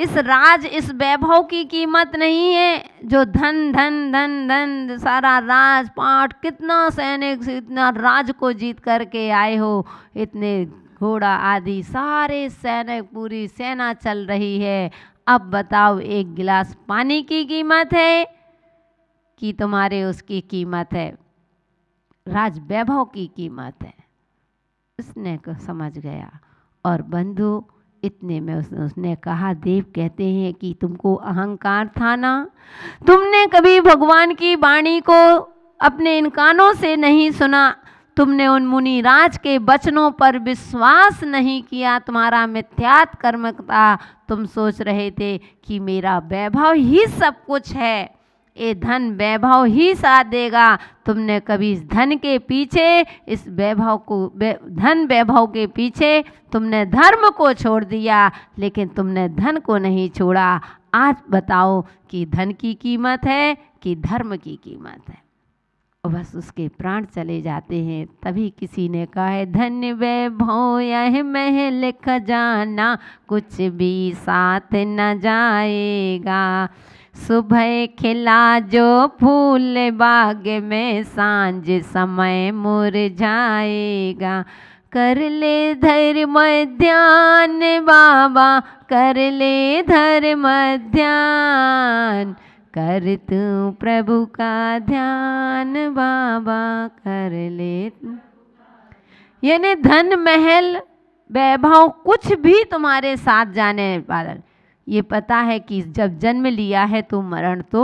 इस राज, इस वैभव की कीमत नहीं है। जो धन धन धन धन, सारा राजपाट, कितना सैनिक, इतना राज को जीत करके आए हो, इतने घोड़ा आदि सारे सैनिक, पूरी सेना चल रही है। अब बताओ, एक गिलास पानी की कीमत है कि तुम्हारे उसकी कीमत है, राज वैभव की कीमत है। उसने को समझ गया। और बंधु, इतने में उसने कहा, देव कहते हैं कि तुमको अहंकार था ना, तुमने कभी भगवान की वाणी को अपने इन कानों से नहीं सुना, तुमने उन मुनि राज के वचनों पर विश्वास नहीं किया, तुम्हारा मिथ्यात कर्म था। तुम सोच रहे थे कि मेरा वैभव ही सब कुछ है, ये धन वैभव ही साथ देगा। तुमने कभी इस धन के पीछे, इस वैभव को, धन वैभव के पीछे तुमने धर्म को छोड़ दिया, लेकिन तुमने धन को नहीं छोड़ा। आज बताओ कि धन की कीमत है कि धर्म की कीमत है। और बस उसके प्राण चले जाते हैं। तभी किसी ने कहा है, धन्य वैभव यह महल खजाना, कुछ भी साथ न जाएगा। सुबह खिला जो फूल बाग में, सांझ समय मुरझाएगा। कर ले धर्म ध्यान बाबा, कर ले धर्म ध्यान, कर तू प्रभु का ध्यान बाबा, कर ले। यानी धन महल वैभव कुछ भी तुम्हारे साथ जाने वाला, ये पता है कि जब जन्म लिया है तो मरण तो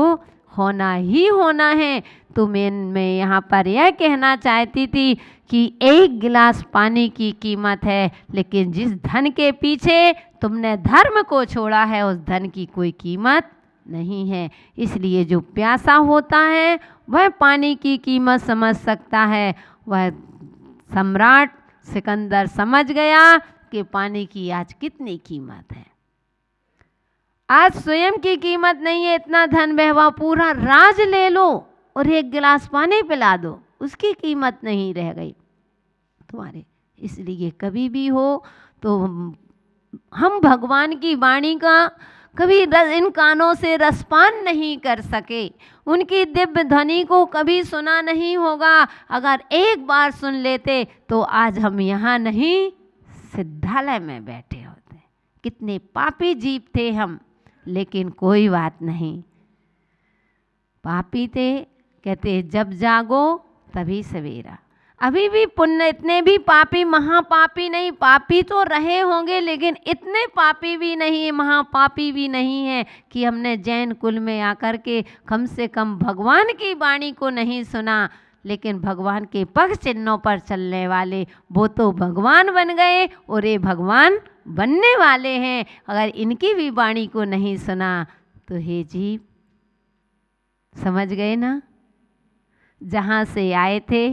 होना ही होना है। तो मैं यहाँ पर यह कहना चाहती थी कि एक गिलास पानी की कीमत है, लेकिन जिस धन के पीछे तुमने धर्म को छोड़ा है, उस धन की कोई कीमत नहीं है। इसलिए जो प्यासा होता है वह पानी की कीमत समझ सकता है। वह सम्राट सिकंदर समझ गया कि पानी की आज कितनी कीमत है। आज स्वयं की कीमत नहीं है, इतना धन वैभव, पूरा राज ले लो और एक गिलास पानी पिला दो, उसकी कीमत नहीं रह गई तुम्हारे। इसलिए कभी भी हो तो हम भगवान की वाणी का कभी इन कानों से रसपान नहीं कर सके, उनकी दिव्य ध्वनि को कभी सुना नहीं होगा। अगर एक बार सुन लेते तो आज हम यहाँ नहीं, सिद्धालय में बैठे होते। कितने पापी जीव थे हम, लेकिन कोई बात नहीं, पापी थे। कहते जब जागो तभी सवेरा। अभी भी पुण्य, इतने भी पापी, महापापी नहीं, पापी तो रहे होंगे लेकिन इतने पापी भी नहीं, महापापी भी नहीं है कि हमने जैन कुल में आकर के कम से कम भगवान की वाणी को नहीं सुना। लेकिन भगवान के पग चिन्हों पर चलने वाले वो तो भगवान बन गए और ये भगवान बनने वाले हैं। अगर इनकी भी वाणी को नहीं सुना तो हे जीव, समझ गए ना, जहाँ से आए थे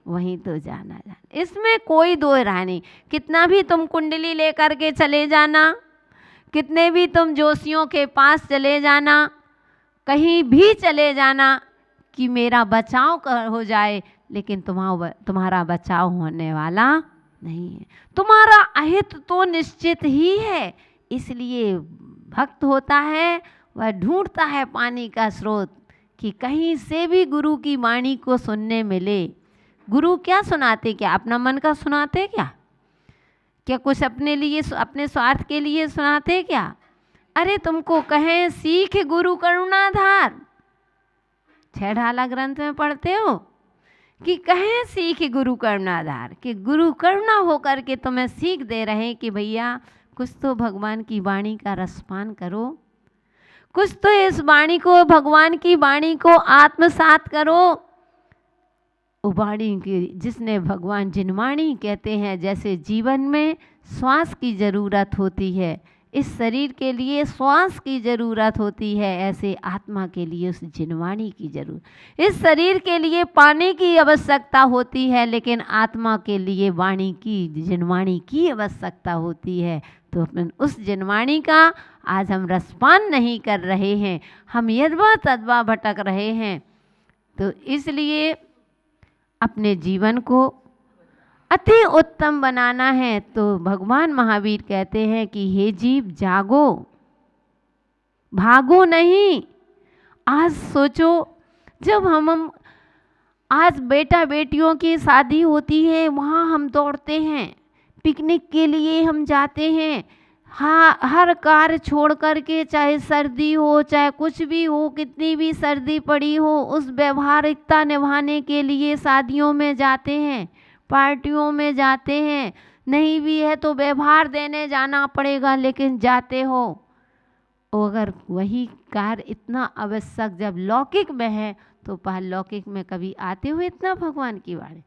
वहीं तो जाना। इसमें कोई दो राय नहीं। कितना भी तुम कुंडली लेकर के चले जाना, कितने भी तुम जोशियों के पास चले जाना, कहीं भी चले जाना कि मेरा बचाव हो जाए, लेकिन तुम्हारा बचाव होने वाला नहीं है। तुम्हारा अहित तो निश्चित ही है। इसलिए भक्त होता है, वह ढूंढता है पानी का स्रोत कि कहीं से भी गुरु की वाणी को सुनने मिले। गुरु क्या सुनाते? क्या अपना मन का सुनाते? क्या कुछ अपने लिए, अपने स्वार्थ के लिए सुनाते क्या? अरे तुमको कहें सीख गुरु करुणाधार, 6 ढाला ग्रंथ में पढ़ते हो कि कहें सीख गुरु करुणाधार, कि गुरु करुणा होकर के तुम्हें सीख दे रहे कि भैया कुछ तो भगवान की वाणी का रसपान करो, कुछ तो इस वाणी को, भगवान की वाणी को आत्मसात करो। वाणी की, जिसने भगवान जिनवाणी कहते हैं, जैसे जीवन में श्वास की ज़रूरत होती है, इस शरीर के लिए श्वास की ज़रूरत होती है, ऐसे आत्मा के लिए उस जिनवाणी की ज़रूरत। इस शरीर के लिए पानी की आवश्यकता होती है, लेकिन आत्मा के लिए वाणी की, जिनवाणी की आवश्यकता होती है। तो अपन उस जिनवाणी का आज हम रसपान नहीं कर रहे हैं, हम यद्वा तद्वा भटक रहे हैं। तो इसलिए अपने जीवन को अति उत्तम बनाना है। तो भगवान महावीर कहते हैं कि हे जीव जागो, भागो नहीं। आज सोचो, जब हम आज बेटा बेटियों की शादी होती है, वहाँ हम दौड़ते हैं, पिकनिक के लिए हम जाते हैं, हाँ, हर कार्य छोड़ करके, चाहे सर्दी हो चाहे कुछ भी हो, कितनी भी सर्दी पड़ी हो, उस व्यवहारिकता निभाने के लिए शादियों में जाते हैं, पार्टियों में जाते हैं। नहीं भी है तो व्यवहार देने जाना पड़ेगा, लेकिन जाते हो। अगर वही कार्य इतना आवश्यक जब लौकिक में है, तो पारलौकिक में कभी आते हुए इतना भगवान की वाणी।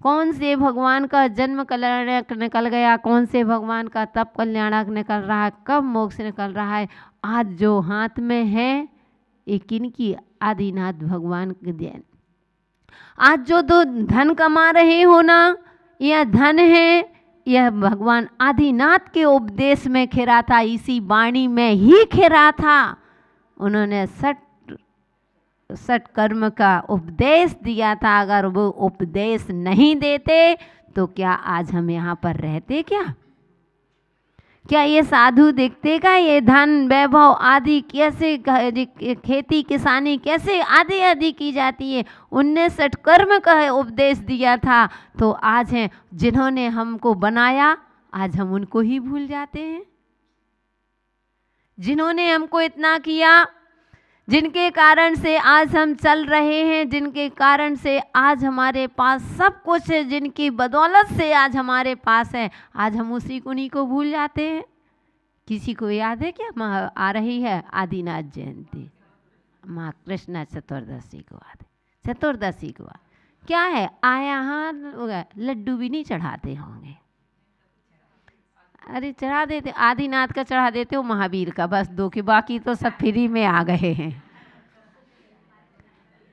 कौन से भगवान का जन्म कल्याणक निकल गया, कौन से भगवान का तप कल्याणक निकल रहा है, कब मोक्ष निकल रहा है। आज जो हाथ में है ये किनकी? आदिनाथ भगवान के देन। आज जो तो धन कमा रहे हो ना, यह धन है, यह भगवान आदिनाथ के उपदेश में खिरा था, इसी वाणी में ही खिरा था। उन्होंने सठ कर्म का उपदेश दिया था। अगर वो उपदेश नहीं देते तो क्या आज हम यहाँ पर रहते? क्या ये साधु दिखते का? ये धन वैभव आदि कैसे, खेती किसानी कैसे आदि आदि की जाती है? उनने सठ कर्म का उपदेश दिया था। तो आज हैं जिन्होंने हमको बनाया, आज हम उनको ही भूल जाते हैं। जिन्होंने हमको इतना किया, जिनके कारण से आज हम चल रहे हैं, जिनके कारण से आज हमारे पास सब कुछ है, जिनकी बदौलत से आज हमारे पास है, आज हम उसी उन्हीं को भूल जाते हैं। किसी को याद है क्या? आ रही है आदिनाथ जयंती, माँ कृष्णा चतुर्दशी को आदि चतुर्दशी को क्या है आया? हाँ, लड्डू भी नहीं चढ़ाते होंगे। अरे चढ़ा देते, आदिनाथ का चढ़ा देते हो, महावीर का बस दो के, बाकी तो सब फ्री में आ गए हैं।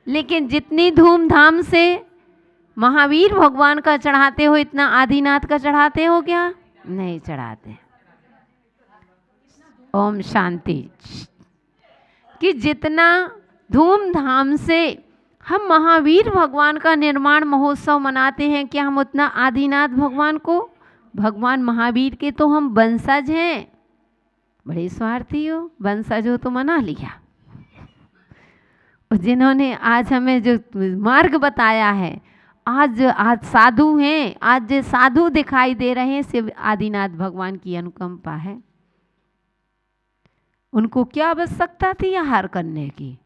लेकिन जितनी धूमधाम से महावीर भगवान का चढ़ाते हो, इतना आदिनाथ का चढ़ाते हो क्या? नहीं चढ़ाते। ओम शांति। कि जितना धूमधाम से हम महावीर भगवान का निर्माण महोत्सव मनाते हैं, क्या हम उतना आदिनाथ भगवान को, भगवान महावीर के तो हम वंशज हैं। बड़े स्वार्थी हो, वंशज हो तो मना लिया। जिन्होंने आज हमें जो मार्ग बताया है, आज साधु हैं, आज जो साधु दिखाई दे रहे हैं, सिर्फ आदिनाथ भगवान की अनुकंपा है। उनको क्या आवश्यकता थी आहार करने की?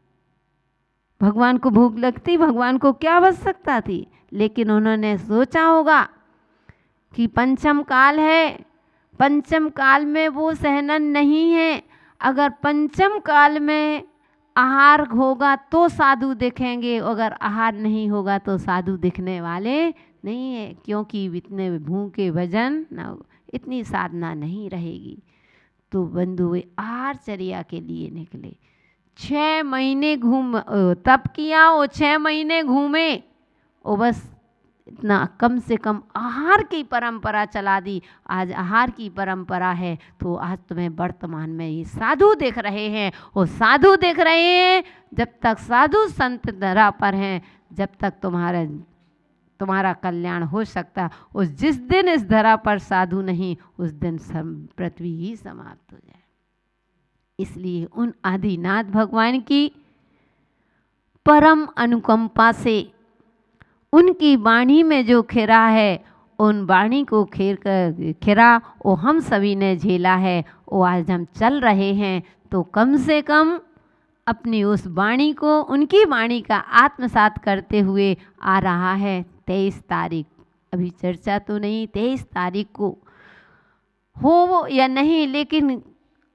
भगवान को भूख लगती, भगवान को क्या आवश्यकता थी? लेकिन उन्होंने सोचा होगा कि पंचम काल है, पंचम काल में वो सहनन नहीं है। अगर पंचम काल में आहार होगा तो साधु दिखेंगे, अगर आहार नहीं होगा तो साधु दिखने वाले नहीं है, क्योंकि इतने भूखे भजन न, इतनी साधना नहीं रहेगी। तो बंधु वे आहारचर्या के लिए निकले, 6 महीने घूम तप किया, वो 6 महीने घूमे, वो बस इतना कम से कम आहार की परंपरा चला दी। आज आहार की परंपरा है तो आज तुम्हें वर्तमान में ये साधु देख रहे हैं, वो साधु देख रहे हैं। जब तक साधु संत धरा पर हैं, जब तक तुम्हारा कल्याण हो सकता। उस जिस दिन इस धरा पर साधु नहीं, उस दिन पृथ्वी ही समाप्त हो जाए। इसलिए उन आदिनाथ भगवान की परम अनुकंपा से, उनकी वाणी में जो खिरा है, उन वाणी को खिरा वो हम सभी ने झेला है, वो आज हम चल रहे हैं। तो कम से कम अपनी उस वाणी को, उनकी वाणी का आत्मसात करते हुए आ रहा है 23 तारीख, अभी चर्चा तो नहीं 23 तारीख को हो या नहीं, लेकिन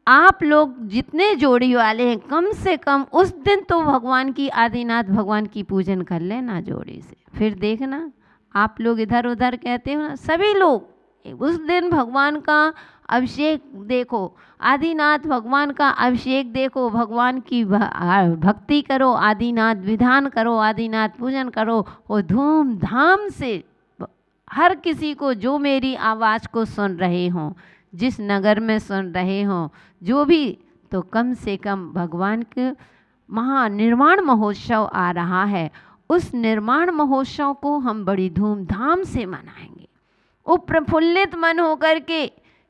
आप लोग जितने जोड़ी वाले हैं, कम से कम उस दिन तो भगवान की, आदिनाथ भगवान की पूजन कर लेना जोड़ी से। फिर देखना, आप लोग इधर उधर कहते हो ना, सभी लोग उस दिन भगवान का अभिषेक देखो, आदिनाथ भगवान का अभिषेक देखो, भगवान की भक्ति करो, आदिनाथ विधान करो, आदिनाथ पूजन करो, और धूमधाम से हर किसी को, जो मेरी आवाज़ को सुन रहे हों, जिस नगर में सुन रहे हों, जो भी, तो कम से कम भगवान के महानिर्वाण महोत्सव आ रहा है, उस निर्माण महोत्सव को हम बड़ी धूमधाम से मनाएंगे, वो प्रफुल्लित मन होकर के,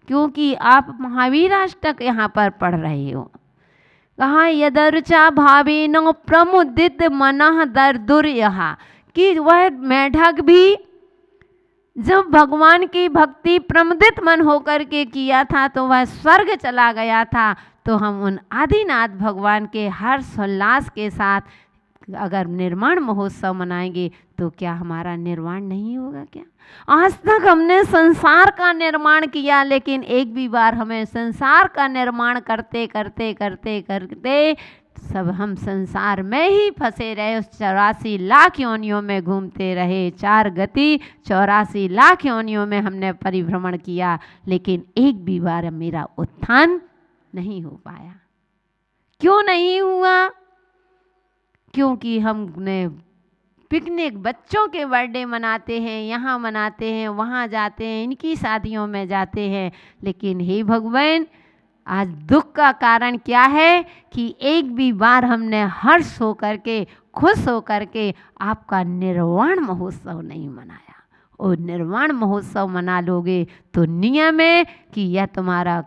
क्योंकि आप महावीर अष्टक यहाँ पर पढ़ रहे हो। कहा यदर्चा भावेन प्रमुदित मनः दर्दुर्यः, कि वह मेढक भी जब भगवान की भक्ति प्रमुदित मन होकर के किया था तो वह स्वर्ग चला गया था। तो हम उन आदिनाथ भगवान के हर्षोल्लास के साथ अगर निर्वाण महोत्सव मनाएंगे तो क्या हमारा निर्वाण नहीं होगा क्या? आज तक हमने संसार का निर्माण किया, लेकिन एक भी बार हमें संसार का निर्माण करते करते करते करते सब हम संसार में ही फंसे रहे। उस 84 लाख योनियों में घूमते रहे, 4 गति 84 लाख योनियों में हमने परिभ्रमण किया, लेकिन एक भी बार मेरा उत्थान नहीं हो पाया। क्यों नहीं हुआ? क्योंकि हमने पिकनिक, बच्चों के बर्थडे मनाते हैं, यहाँ मनाते हैं, वहाँ जाते हैं, इनकी शादियों में जाते हैं, लेकिन हे भगवान, आज दुख का कारण क्या है कि एक भी बार हमने हर्ष हो करके, खुश हो करके आपका निर्वाण महोत्सव नहीं मनाया। और निर्वाण महोत्सव मना लोगे तो नियम है कि यह तुम्हारा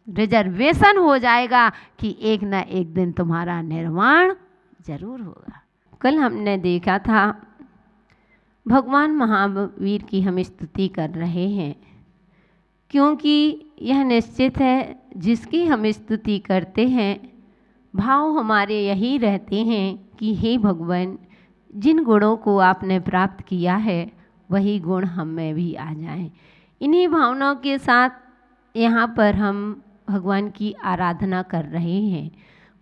रिजर्वेशन हो जाएगा कि एक ना एक दिन तुम्हारा निर्वाण जरूर होगा। कल हमने देखा था भगवान महावीर की हम स्तुति कर रहे हैं, क्योंकि यह निश्चित है जिसकी हम स्तुति करते हैं भाव हमारे यही रहते हैं कि हे भगवान, जिन गुणों को आपने प्राप्त किया है वही गुण हम में भी आ जाएं। इन्हीं भावनाओं के साथ यहाँ पर हम भगवान की आराधना कर रहे हैं,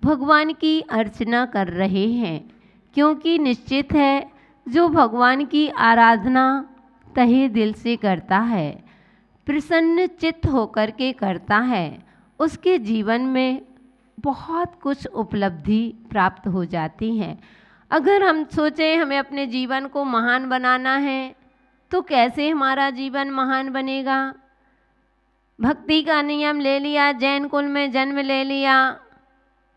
भगवान की अर्चना कर रहे हैं, क्योंकि निश्चित है जो भगवान की आराधना तहे दिल से करता है, प्रसन्न चित्त होकर के करता है, उसके जीवन में बहुत कुछ उपलब्धि प्राप्त हो जाती है। अगर हम सोचें हमें अपने जीवन को महान बनाना है तो कैसे हमारा जीवन महान बनेगा? भक्ति का नियम ले लिया, जैन कुल में जन्म ले लिया,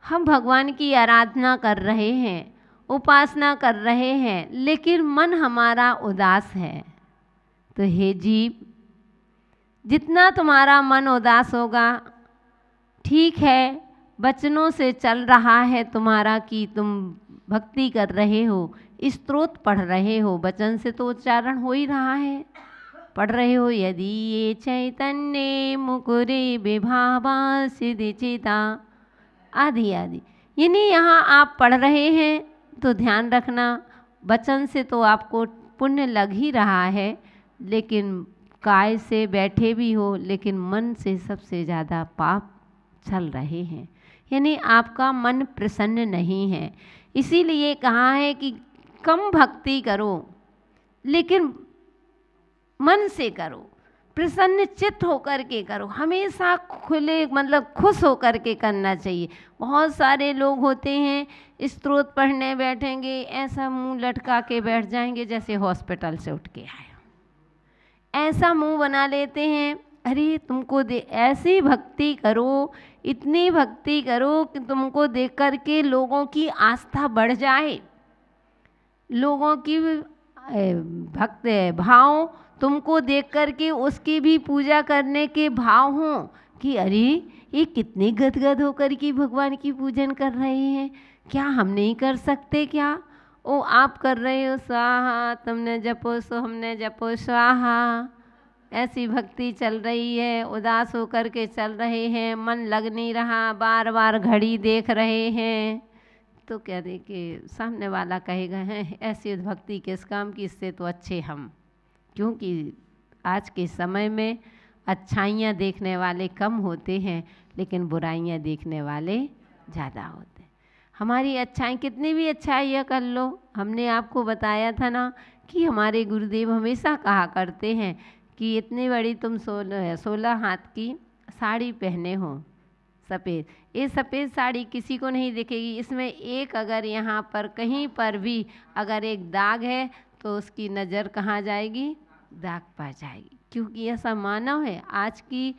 हम भगवान की आराधना कर रहे हैं, उपासना कर रहे हैं, लेकिन मन हमारा उदास है। तो हे जीव, जितना तुम्हारा मन उदास होगा, ठीक है, वचनों से चल रहा है तुम्हारा कि तुम भक्ति कर रहे हो, स्तोत्र पढ़ रहे हो, वचन से तो उच्चारण हो ही रहा है, पढ़ रहे हो यदि ये चैतन्य मुकुरे विभावा सिद्धिचिता आदि आदि, यानी यहाँ आप पढ़ रहे हैं तो ध्यान रखना, वचन से तो आपको पुण्य लग ही रहा है, लेकिन काय से बैठे भी हो, लेकिन मन से सबसे ज़्यादा पाप चल रहे हैं, यानी आपका मन प्रसन्न नहीं है। इसीलिए कहा है कि कम भक्ति करो, लेकिन मन से करो, प्रसन्न चित्त होकर के करो, हमेशा खुले मतलब खुश होकर के करना चाहिए। बहुत सारे लोग होते हैं स्तोत्र पढ़ने बैठेंगे, ऐसा मुंह लटका के बैठ जाएंगे जैसे हॉस्पिटल से उठ के आए, ऐसा मुंह बना लेते हैं। अरे तुमको ऐसी भक्ति करो, इतनी भक्ति करो कि तुमको देख कर के लोगों की आस्था बढ़ जाए, लोगों की भक्त भाव तुमको देख कर के उसकी भी पूजा करने के भाव हों कि अरे ये कितने गदगद होकर के भगवान की पूजन कर रहे हैं, क्या हम नहीं कर सकते क्या? ओ आप कर रहे हो स्वाहा, तुमने जपो सो हमने जपो स्वाहा, ऐसी भक्ति चल रही है, उदास होकर के चल रहे हैं, मन लग नहीं रहा, बार बार घड़ी देख रहे हैं, तो क्या देखिए सामने वाला कहेगा हैं ऐसी भक्ति किस काम की, इससे तो अच्छे हम। क्योंकि आज के समय में अच्छाइयाँ देखने वाले कम होते हैं, लेकिन बुराइयाँ देखने वाले ज़्यादा होते हैं। हमारी अच्छाई, कितनी भी अच्छाइयाँ कर लो, हमने आपको बताया था ना कि हमारे गुरुदेव हमेशा कहा करते हैं कि इतनी बड़ी तुम 16 हाथ की साड़ी पहने हो सफ़ेद, ये सफ़ेद साड़ी किसी को नहीं दिखेगी, इसमें एक अगर यहाँ पर कहीं पर भी अगर एक दाग है तो उसकी नज़र कहाँ जाएगी? दाग पा जाएगी, क्योंकि ऐसा मानव है। आज की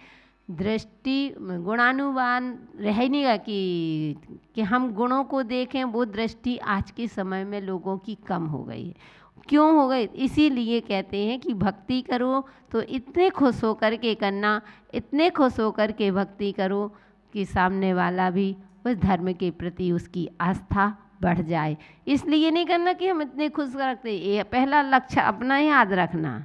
दृष्टि गुणानुवान रह नहीं गा कि हम गुणों को देखें, वो दृष्टि आज के समय में लोगों की कम हो गई है। क्यों हो गई? इसीलिए कहते हैं कि भक्ति करो तो इतने खुश होकर के करना, इतने खुश होकर के भक्ति करो कि सामने वाला भी उस धर्म के प्रति उसकी आस्था बढ़ जाए। इसलिए नहीं करना कि हम इतने खुश रखते, ये पहला लक्ष्य अपना याद रखना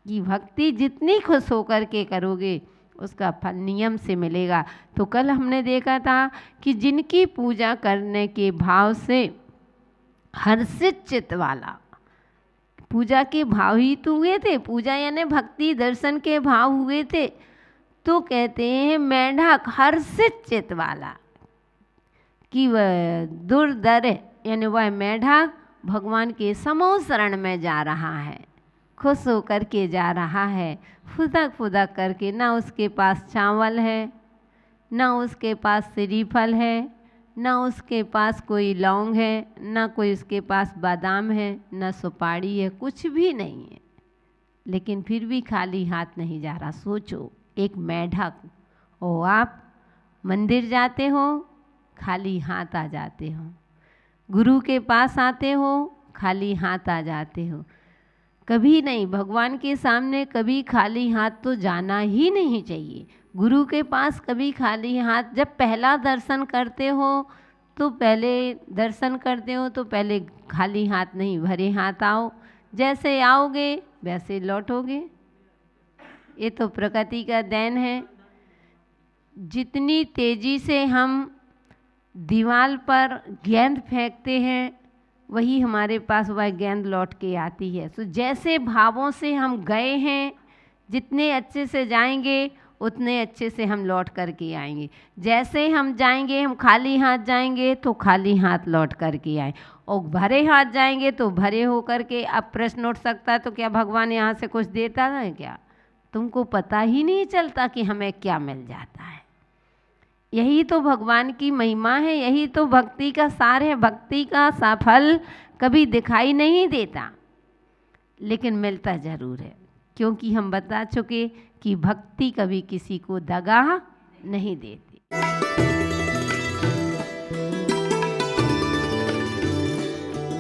कि भक्ति जितनी खुश होकर के करोगे उसका फल नियम से मिलेगा। तो कल हमने देखा था कि जिनकी पूजा करने के भाव से हर्षित चित्त वाला, पूजा के भाव ही तो हुए थे, पूजा यानी भक्ति दर्शन के भाव हुए थे, तो कहते हैं मेढक हर्षित चित्त वाला कि वह दुर्दर यानी वह मेढक भगवान के समूह शरण में जा रहा है, खुश होकर के जा रहा है, फुदक फुदक करके। ना उसके पास चावल है, ना उसके पास श्रीफल है, ना उसके पास कोई लौंग है, ना कोई उसके पास बादाम है, ना सुपारी है, कुछ भी नहीं है, लेकिन फिर भी खाली हाथ नहीं जा रहा। सोचो, एक मेढक, और आप मंदिर जाते हो खाली हाथ आ जाते हो, गुरु के पास आते हो खाली हाथ आ जाते हो। कभी नहीं, भगवान के सामने कभी खाली हाथ तो जाना ही नहीं चाहिए। गुरु के पास कभी खाली हाथ, जब पहला दर्शन करते हो तो पहले खाली हाथ नहीं, भरे हाथ आओ। जैसे आओगे वैसे लौटोगे, ये तो प्रकृति का देन है। जितनी तेजी से हम दीवार पर गेंद फेंकते हैं वही हमारे पास वह गेंद लौट के आती है। तो जैसे भावों से हम गए हैं, जितने अच्छे से जाएंगे उतने अच्छे से हम लौट करके आएंगे। जैसे हम जाएंगे, हम खाली हाथ जाएंगे तो खाली हाथ लौट करके आए, और भरे हाथ जाएंगे तो भरे हो करके। अब प्रश्न उठ सकता है, तो क्या भगवान यहाँ से कुछ देता है क्या? तुमको पता ही नहीं चलता कि हमें क्या मिल जाता है। यही तो भगवान की महिमा है, यही तो भक्ति का सार है। भक्ति का सफल कभी दिखाई नहीं देता, लेकिन मिलता ज़रूर है, क्योंकि हम बता चुके कि भक्ति कभी किसी को दगा नहीं देती।